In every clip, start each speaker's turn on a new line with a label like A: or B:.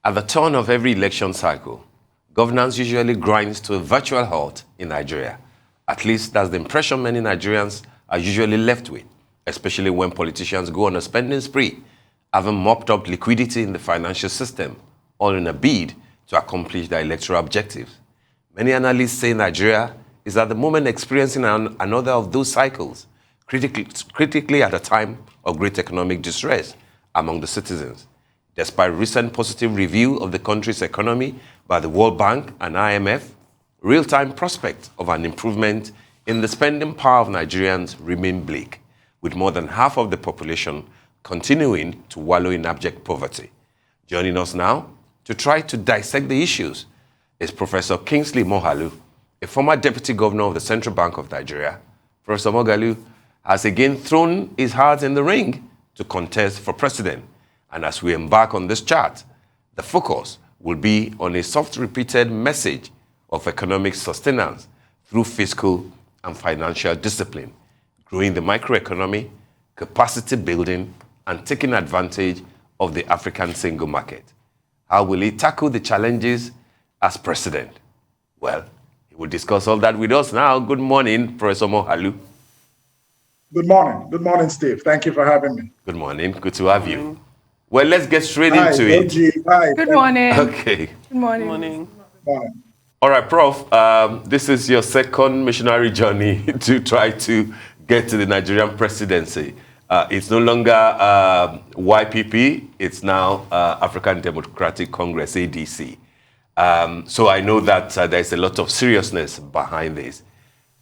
A: At the turn of every election cycle, governance usually grinds to a virtual halt in Nigeria. At least that's the impression many Nigerians are usually left with, especially when politicians go on a spending spree, having mopped up liquidity in the financial system, all in a bid to accomplish their electoral objectives. Many analysts say Nigeria is at the moment experiencing another of those cycles, critically at a time of great economic distress among the citizens. Despite recent positive review of the country's economy by the World Bank and IMF, real-time prospects of an improvement in the spending power of Nigerians remain bleak, with more than half of the population continuing to wallow in abject poverty. Joining us now to try to dissect the issues is Professor Kingsley Moghalu, a former Deputy Governor of the Central Bank of Nigeria. Professor Moghalu has again thrown his heart in the ring to contest for president. And as we embark on this chat, the focus will be on a soft-repeated message of economic sustenance through fiscal and financial discipline, growing the microeconomy, capacity building, and taking advantage of the African single market. How will he tackle the challenges as president? Well, he will discuss all that with us now. Good morning, Professor Moghalu.
B: Good morning. Good morning, Steve. Thank you for having me.
A: Good morning. Good to have you. Well, let's get straight into it.
B: Hi.
C: Good morning.
A: Okay.
C: Good morning. Good
B: morning.
A: All right, Prof. This is your second missionary journey to try to get to the Nigerian presidency. It's no longer YPP. It's now African Democratic Congress, ADC. So I know that there's a lot of seriousness behind this.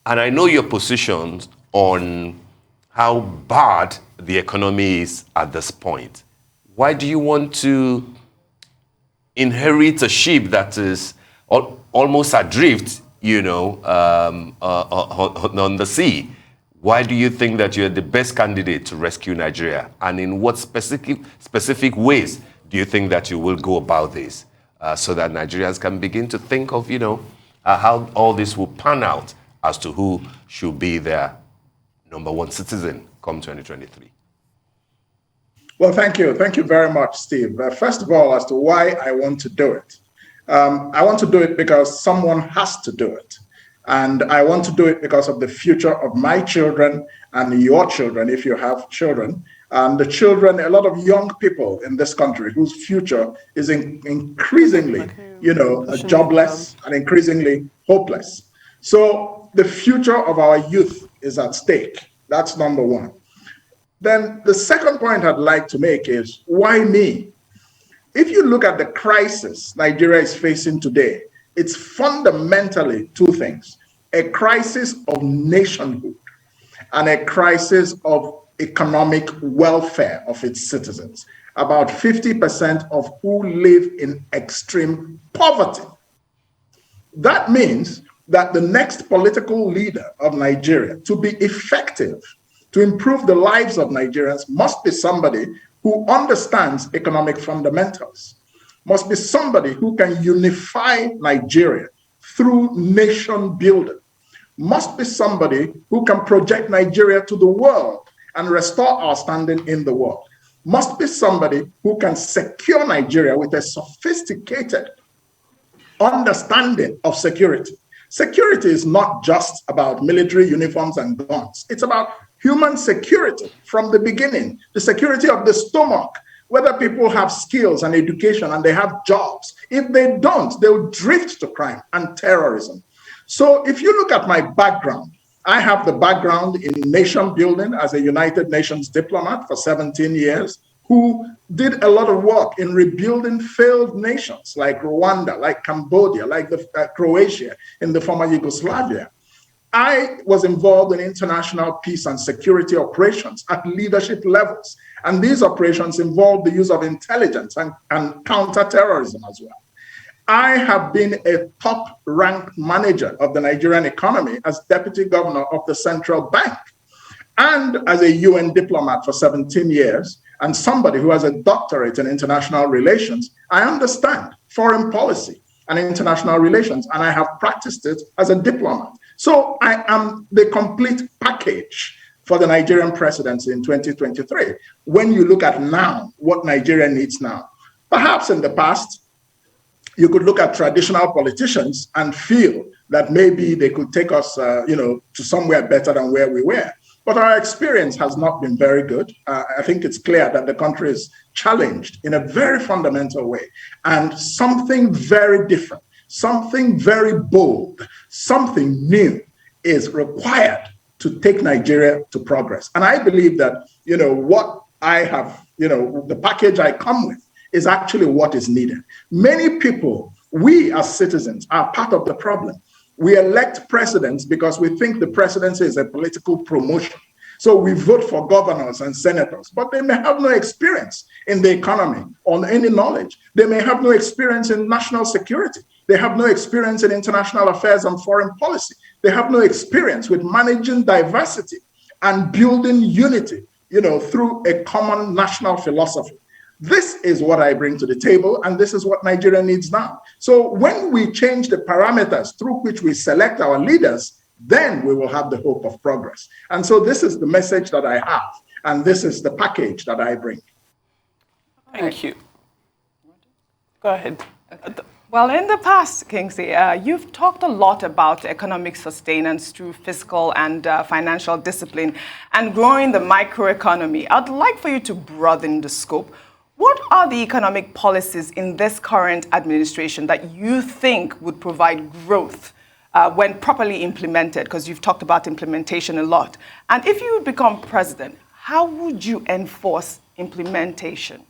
A: And I know your positions on how bad the economy is at this point. Why do you want to inherit a ship that is almost adrift, on the sea? Why do you think that you're the best candidate to rescue Nigeria? And in what specific ways do you think that you will go about this so that Nigerians can begin to think of, how all this will pan out as to who should be their number one citizen come 2023?
B: Well, thank you. Thank you very much, Steve. First of all, as to why I want to do it. I want to do it because someone has to do it. And I want to do it because of the future of my children and your children, if you have children, and the children, a lot of young people in this country whose future is increasingly, jobless and increasingly hopeless. So the future of our youth is at stake. That's number one. Then the second point I'd like to make is, why me? If you look at the crisis Nigeria is facing today, it's fundamentally two things: a crisis of nationhood and a crisis of economic welfare of its citizens, about 50% of who live in extreme poverty. That means that the next political leader of Nigeria, to be effective, to improve the lives of Nigerians, must be somebody who understands economic fundamentals, must be somebody who can unify Nigeria through nation building, must be somebody who can project Nigeria to the world and restore our standing in the world, must be somebody who can secure Nigeria with a sophisticated understanding of security. Security is not just about military uniforms and guns. It's about human security from the beginning, the security of the stomach, whether people have skills and education and they have jobs. If they don't, they'll drift to crime and terrorism. So if you look at my background, I have the background in nation building as a United Nations diplomat for 17 years, who did a lot of work in rebuilding failed nations like Rwanda, like Cambodia, like Croatia in the former Yugoslavia. I was involved in international peace and security operations at leadership levels. And these operations involved the use of intelligence and counterterrorism as well. I have been a top-ranked manager of the Nigerian economy as deputy governor of the central bank and as a UN diplomat for 17 years and somebody who has a doctorate in international relations. I understand foreign policy and international relations, and I have practiced it as a diplomat. So I am the complete package for the Nigerian presidency in 2023. When you look at now, what Nigeria needs now, perhaps in the past, You could look at traditional politicians and feel that maybe they could take us, to somewhere better than where we were. But our experience has not been very good. I think it's clear that the country is challenged in a very fundamental way. And something very different, something very bold, something new is required to take Nigeria to progress. And I believe that, what I have, the package I come with is actually what is needed. Many people, we as citizens, are part of the problem. We elect presidents because we think the presidency is a political promotion. So we vote for governors and senators, but they may have no experience in the economy or any knowledge. They may have no experience in national security. They have no experience in international affairs and foreign policy. They have no experience with managing diversity and building unity, through a common national philosophy. This is what I bring to the table, and this is what Nigeria needs now. So when we change the parameters through which we select our leaders, then we will have the hope of progress. And so this is the message that I have, and this is the package that I bring.
C: Thank you. Go ahead.
D: Okay. Well, in the past, Kingsley, you've talked a lot about economic sustenance through fiscal and financial discipline and growing the microeconomy. I'd like for you to broaden the scope. What are the economic policies in this current administration that you think would provide growth when properly implemented? Because you've talked about implementation a lot. And if you would become president, how would you enforce implementation?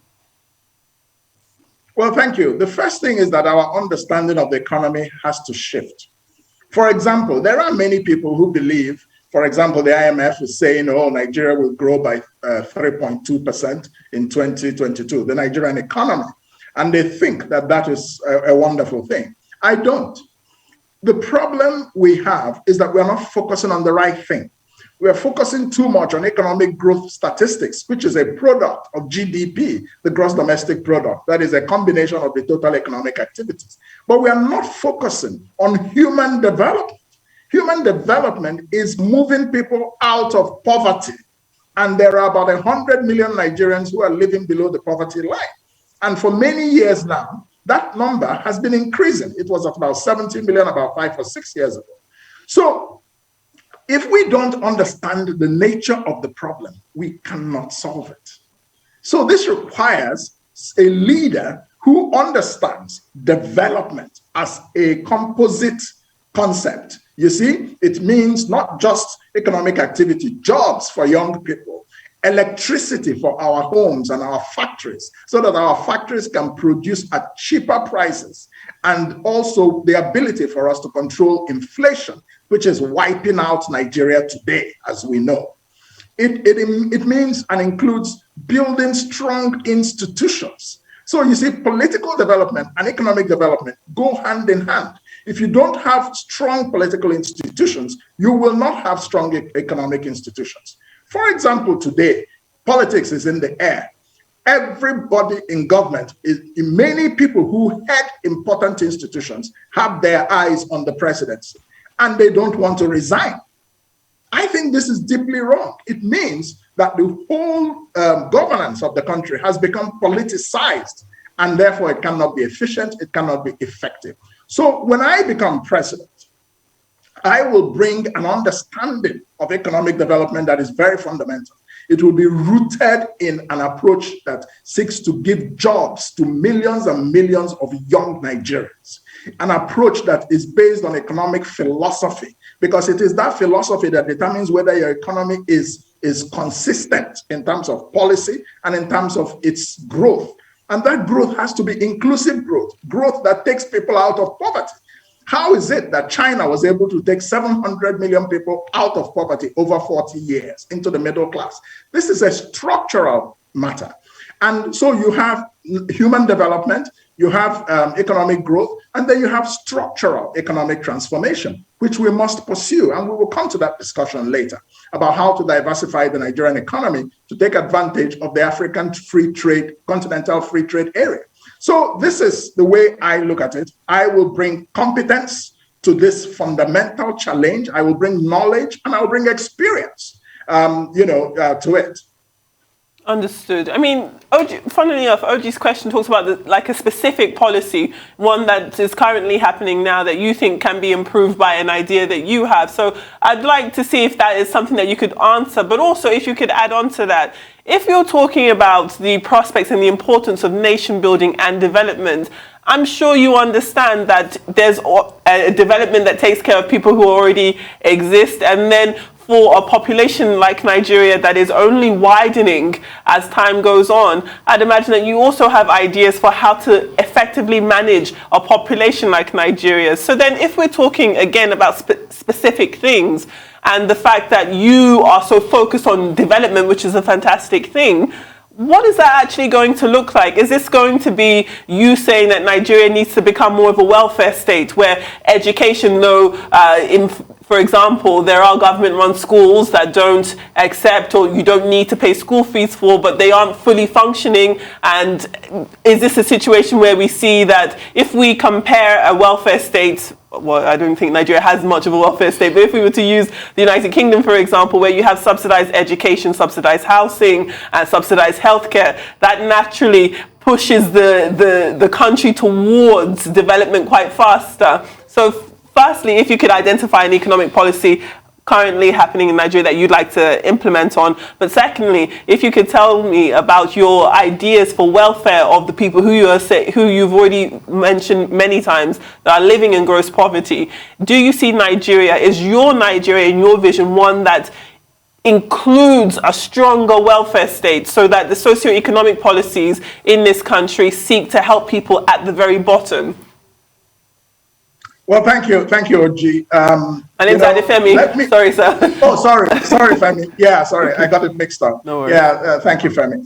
B: Well, thank you. The first thing is that our understanding of the economy has to shift. For example, there are many people who believe, for example, the IMF is saying, Nigeria will grow by 3.2% in 2022, the Nigerian economy. And they think that that is a wonderful thing. I don't. The problem we have is that we're not focusing on the right thing. We are focusing too much on economic growth statistics, which is a product of GDP, the gross domestic product. That is a combination of the total economic activities. But we are not focusing on human development. Human development is moving people out of poverty. And there are about 100 million Nigerians who are living below the poverty line. And for many years now, that number has been increasing. It was about 70 million about 5 or 6 years ago. So if we don't understand the nature of the problem, we cannot solve it. So this requires a leader who understands development as a composite concept. You see, it means not just economic activity, jobs for young people, electricity for our homes and our factories, so that our factories can produce at cheaper prices, and also the ability for us to control inflation, which is wiping out Nigeria today, as we know. It means and includes building strong institutions. So you see, political development and economic development go hand in hand. If you don't have strong political institutions, you will not have strong economic institutions. For example, today, politics is in the air. Everybody in government, many people who head important institutions have their eyes on the presidency, and they don't want to resign. I think this is deeply wrong. It means that the whole governance of the country has become politicized, and therefore it cannot be efficient, it cannot be effective. So when I become president, I will bring an understanding of economic development that is very fundamental. It will be rooted in an approach that seeks to give jobs to millions and millions of young Nigerians. An approach that is based on economic philosophy, because it is that philosophy that determines whether your economy is consistent in terms of policy and in terms of its growth. And that growth has to be inclusive growth, growth that takes people out of poverty. How is it that China was able to take 700 million people out of poverty over 40 years into the middle class? This is a structural matter. And so you have human development, you have economic growth, and then you have structural economic transformation, which we must pursue. And we will come to that discussion later about how to diversify the Nigerian economy to take advantage of the African free trade, continental free trade area. So this is the way I look at it. I will bring competence to this fundamental challenge. I will bring knowledge and I will bring experience, to it.
C: Understood. I mean, funnily enough, OG's question talks about like a specific policy, one that is currently happening now that you think can be improved by an idea that you have. So I'd like to see if that is something that you could answer, but also if you could add on to that. If you're talking about the prospects and the importance of nation building and development, I'm sure you understand that there's a development that takes care of people who already exist, and then for a population like Nigeria that is only widening as time goes on, I'd imagine that you also have ideas for how to effectively manage a population like Nigeria. So then if we're talking again about specific things, and the fact that you are so focused on development, which is a fantastic thing, what is that actually going to look like? Is this going to be you saying that Nigeria needs to become more of a welfare state where education, though, for example, there are government-run schools that don't accept or you don't need to pay school fees for, but they aren't fully functioning? And is this a situation where we see that if we compare a welfare state, well, I don't think Nigeria has much of a welfare state, but if we were to use the United Kingdom, for example, where you have subsidized education, subsidized housing, and subsidized healthcare, that naturally pushes the country towards development quite faster. So firstly, if you could identify an economic policy currently happening in Nigeria that you'd like to implement on. But secondly, if you could tell me about your ideas for welfare of the people who you've already mentioned many times that are living in gross poverty. Do you see Nigeria, is your Nigeria in your vision one that includes a stronger welfare state so that the socioeconomic policies in this country seek to help people at the very bottom?
B: Well, thank you, OG.
C: My name's Femi. Sorry, sir.
B: Oh, sorry, Femi. Yeah, sorry, I got it mixed up.
C: No worries.
B: Yeah, thank you, Femi.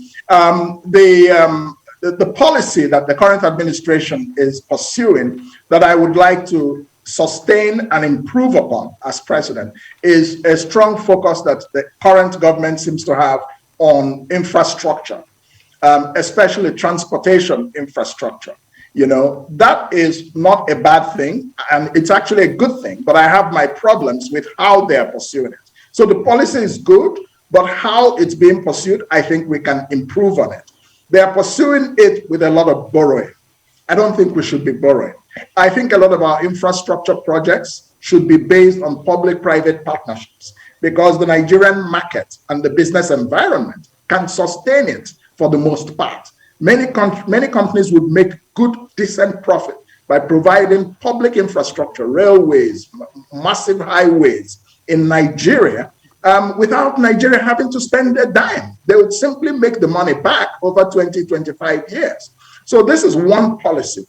B: The policy that the current administration is pursuing that I would like to sustain and improve upon as president is a strong focus that the current government seems to have on infrastructure, especially transportation infrastructure. You know, that is not a bad thing, and it's actually a good thing, but I have my problems with how they're pursuing it. So the policy is good, but how it's being pursued, I think we can improve on it. They are pursuing it with a lot of borrowing. I don't think we should be borrowing. I think a lot of our infrastructure projects should be based on public-private partnerships because the Nigerian market and the business environment can sustain it for the most part. Many companies would make good, decent profit by providing public infrastructure, railways, massive highways in Nigeria without Nigeria having to spend a dime. They would simply make the money back over 20, 25 years. So this is one policy.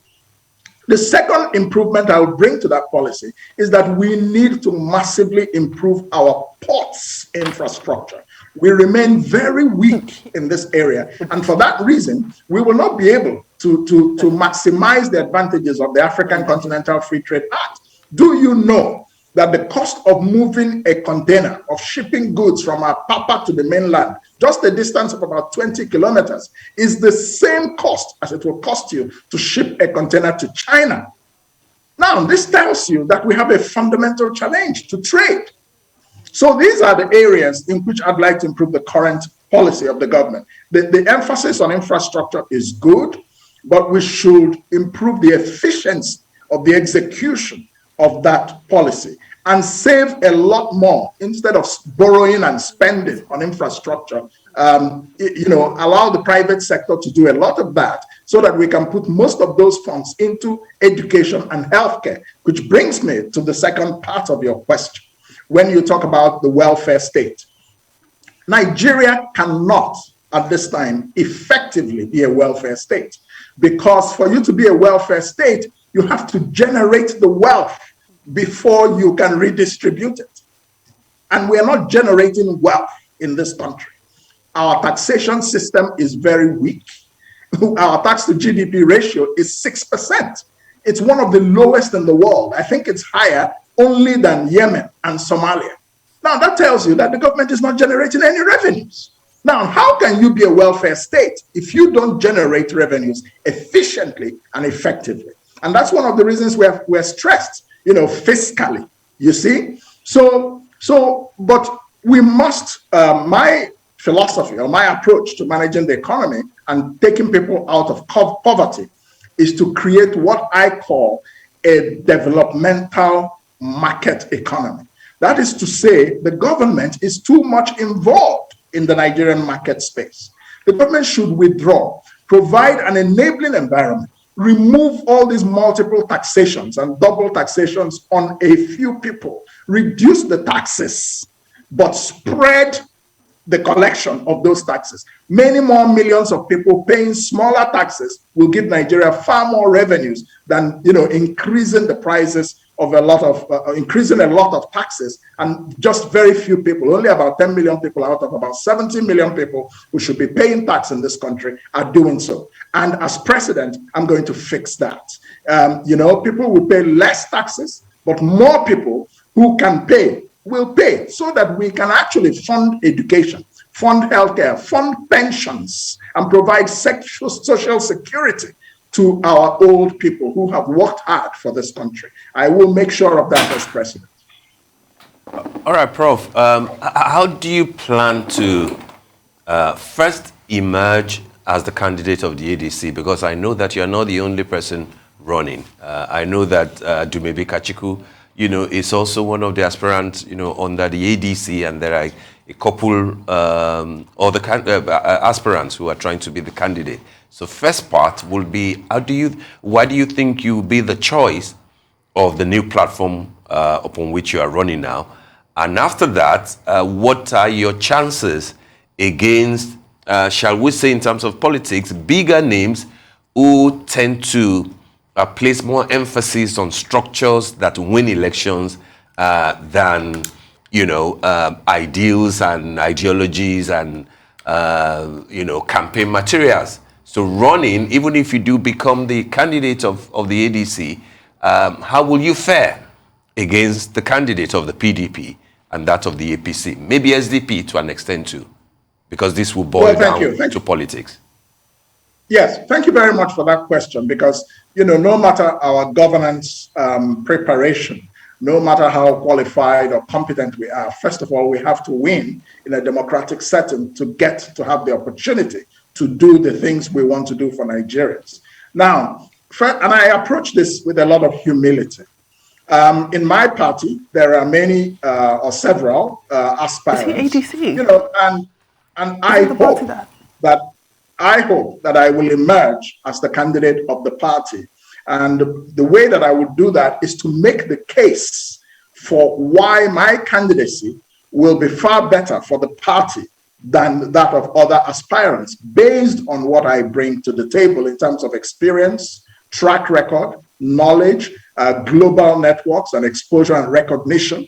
B: The second improvement I would bring to that policy is that we need to massively improve our ports infrastructure. We remain very weak in this area. And for that reason, we will not be able to maximize the advantages of the African Continental Free Trade Act. Do you know that the cost of moving a container, of shipping goods from our Papa to the mainland, just a distance of about 20 kilometers, is the same cost as it will cost you to ship a container to China? Now, this tells you that we have a fundamental challenge to trade. So these are the areas in which I'd like to improve the current policy of the government. The emphasis on infrastructure is good, but we should improve the efficiency of the execution of that policy and save a lot more instead of borrowing and spending on infrastructure. Allow the private sector to do a lot of that so that we can put most of those funds into education and healthcare, which brings me to the second part of your question. When you talk about the welfare state, Nigeria cannot at this time effectively be a welfare state, because for you to be a welfare state, you have to generate the wealth before you can redistribute it. And we are not generating wealth in this country. Our taxation system is very weak. Our tax to GDP ratio is 6%. It's one of the lowest in the world. I think it's higher only than Yemen and Somalia. Now, that tells you that the government is not generating any revenues. Now, how can you be a welfare state if you don't generate revenues efficiently and effectively? And that's one of the reasons we're stressed, fiscally, you see? But we must, my philosophy or my approach to managing the economy and taking people out of poverty is to create what I call a developmental market economy. That is to say, the government is too much involved in the Nigerian market space. The government should withdraw, provide an enabling environment, remove all these multiple taxations and double taxations on a few people, reduce the taxes, but spread the collection of those taxes. Many more millions of people paying smaller taxes will give Nigeria far more revenues than increasing the prices of increasing a lot of taxes, and just very few people, only about 10 million people out of about 70 million people who should be paying tax in this country are doing so. And as president, I'm going to fix that. People will pay less taxes, but more people who can pay will pay, so that we can actually fund education, fund healthcare, fund pensions, and provide social security to our old people who have worked hard for this country. I will make sure of that as president.
A: All right, Prof. How do you plan to first emerge as the candidate of the ADC? Because I know that you're not the only person running. I know that Dumebi Kachiku, is also one of the aspirants, under the ADC, and there are a couple other aspirants who are trying to be the candidate. So first part will be, why do you think you will be the choice of the new platform upon which you are running now? And after that, what are your chances against, shall we say in terms of politics, bigger names who tend to place more emphasis on structures that win elections than, ideals and ideologies and, campaign materials? So running, even if you do become the candidate of the ADC, how will you fare against the candidate of the PDP and that of the APC? Maybe SDP to an extent too, because this will boil down to politics.
B: Yes, thank you very much for that question, because, no matter our governance preparation, no matter how qualified or competent we are, first of all, we have to win in a democratic setting to get to have the opportunity to do the things we want to do for Nigerians. Now, and I approach this with a lot of humility. In my party, there are many or several aspirants.
C: ADC?
B: And I hope that I will emerge as the candidate of the party. And the way that I would do that is to make the case for why my candidacy will be far better for the party than that of other aspirants, based on what I bring to the table in terms of experience, track record, knowledge, global networks and exposure and recognition.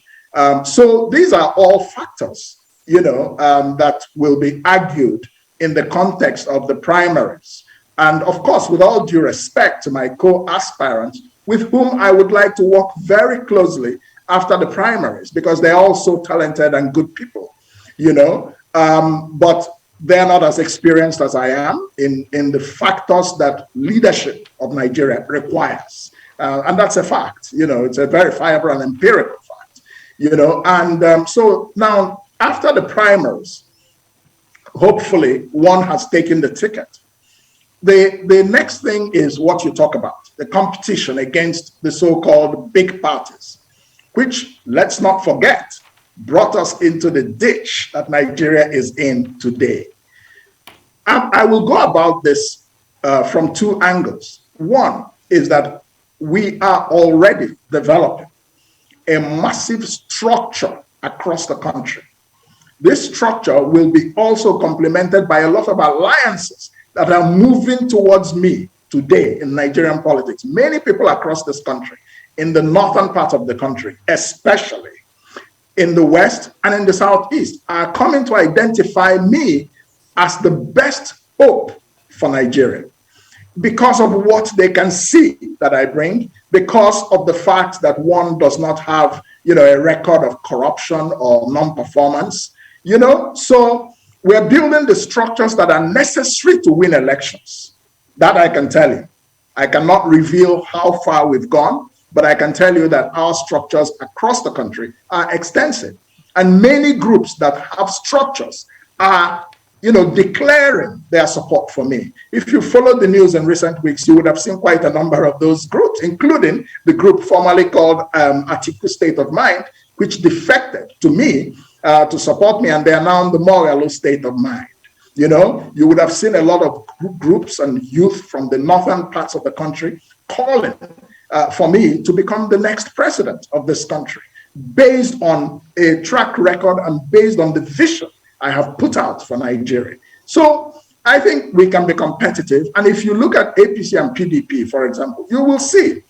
B: So these are all factors, that will be argued in the context of the primaries. And of course, with all due respect to my co-aspirants, with whom I would like to work very closely after the primaries, because they're all so talented and good people, but they're not as experienced as I am in the factors that leadership of Nigeria requires. And that's a fact, it's a verifiable and empirical fact, and so now after the primaries, hopefully one has taken the ticket. The next thing is what you talk about, the competition against the so-called big parties, which, let's not forget, brought us into the ditch that Nigeria is in today. I will go about this from two angles. One is that we are already developing a massive structure across the country. This structure will be also complemented by a lot of alliances that are moving towards me today in Nigerian politics. Many people across this country, in the northern part of the country, especially in the west and in the southeast, are coming to identify me as the best hope for Nigeria because of what they can see that I bring, because of the fact that one does not have, a record of corruption or non-performance, So we're building the structures that are necessary to win elections. That I can tell you. I cannot reveal how far we've gone, but I can tell you that our structures across the country are extensive. And many groups that have structures are, declaring their support for me. If you followed the news in recent weeks, you would have seen quite a number of those groups, including the group formerly called Atiku State of Mind, which defected to me to support me, and they are now in the Moghalu State of Mind. You would have seen a lot of groups and youth from the northern parts of the country calling for me to become the next president of this country, based on a track record and based on the vision I have put out for Nigeria. So I think we can be competitive. And if you look at APC and PDP, for example, you will see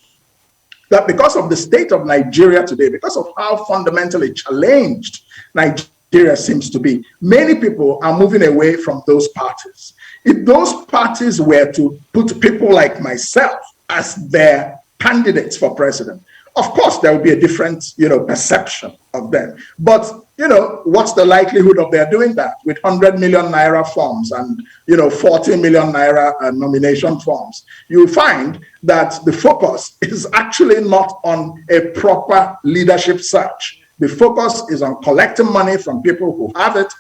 B: that because of the state of Nigeria today, because of how fundamentally challenged Nigeria seems to be, many people are moving away from those parties. If those parties were to put people like myself as their candidates for president, of course, there will be a different, perception of them. But, what's the likelihood of their doing that with 100 million naira forms and, 40 million naira nomination forms? You'll find that the focus is actually not on a proper leadership search. The focus is on collecting money from people who have it,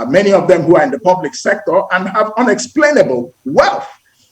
B: many of them who are in the public sector and have unexplainable wealth.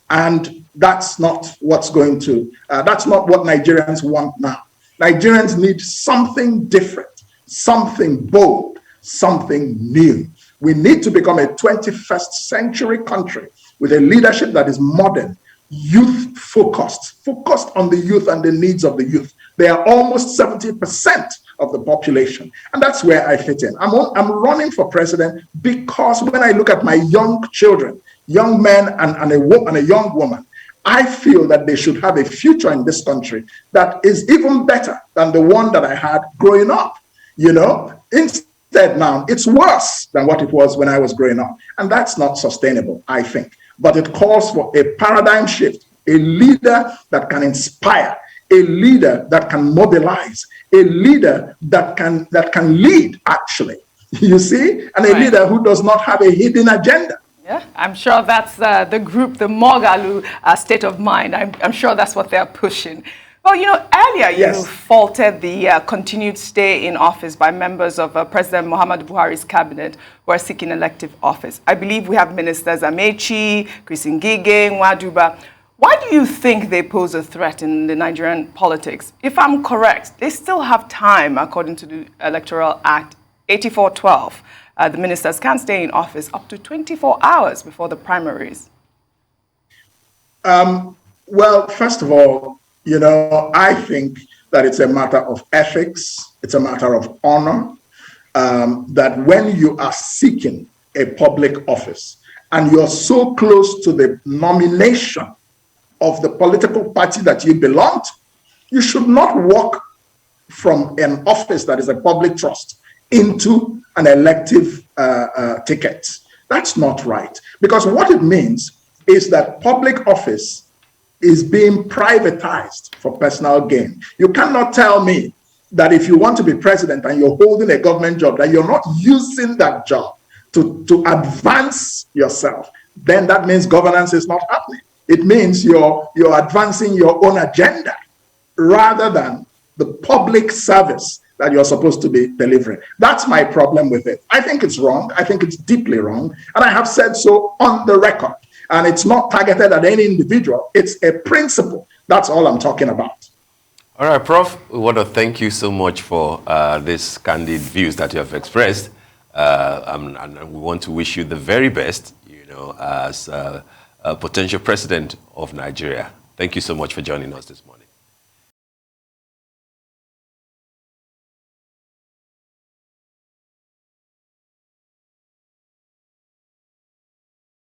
B: And that's not what's that's not what Nigerians want now. Nigerians need something different, something bold, something new. We need to become a 21st century country with a leadership that is modern, youth-focused, focused on the youth and the needs of the youth. They are almost 70% of the population, and that's where I fit in. I'm running for president because when I look at my young children, young men and a young woman, I feel that they should have a future in this country that is even better than the one that I had growing up. Instead now, it's worse than what it was when I was growing up. And that's not sustainable, I think. But it calls for a paradigm shift, a leader that can inspire, a leader that can mobilize, a leader that can lead, actually. You see? And a leader who does not have a hidden agenda.
D: Yeah, I'm sure that's the group, the Moghalu State of Mind. I'm sure that's what they're pushing. Well, earlier you faulted the continued stay in office by members of President Muhammadu Buhari's cabinet who are seeking elective office. I believe we have ministers Amechi, Chris Ngige, Nwaduba. Why do you think they pose a threat in the Nigerian politics? If I'm correct, they still have time, according to the Electoral Act 8412. The ministers can stay in office up to 24 hours before the primaries.
B: Well, first of all, I think that it's a matter of ethics. It's a matter of honor, that when you are seeking a public office and you're so close to the nomination of the political party that you belong to, you should not walk from an office that is a public trust into an elective ticket. That's not right. Because what it means is that public office is being privatized for personal gain. You cannot tell me that if you want to be president and you're holding a government job, that you're not using that job to advance yourself. Then that means governance is not happening. It means you're advancing your own agenda rather than the public service that you're supposed to be delivering. That's my problem with it. I think it's wrong. I think it's deeply wrong. And I have said so on the record. And it's not targeted at any individual. It's a principle. That's all I'm talking about.
A: All right, Prof, we want to thank you so much for these candid views that you have expressed. And we want to wish you the very best, as a potential president of Nigeria. Thank you so much for joining us this morning.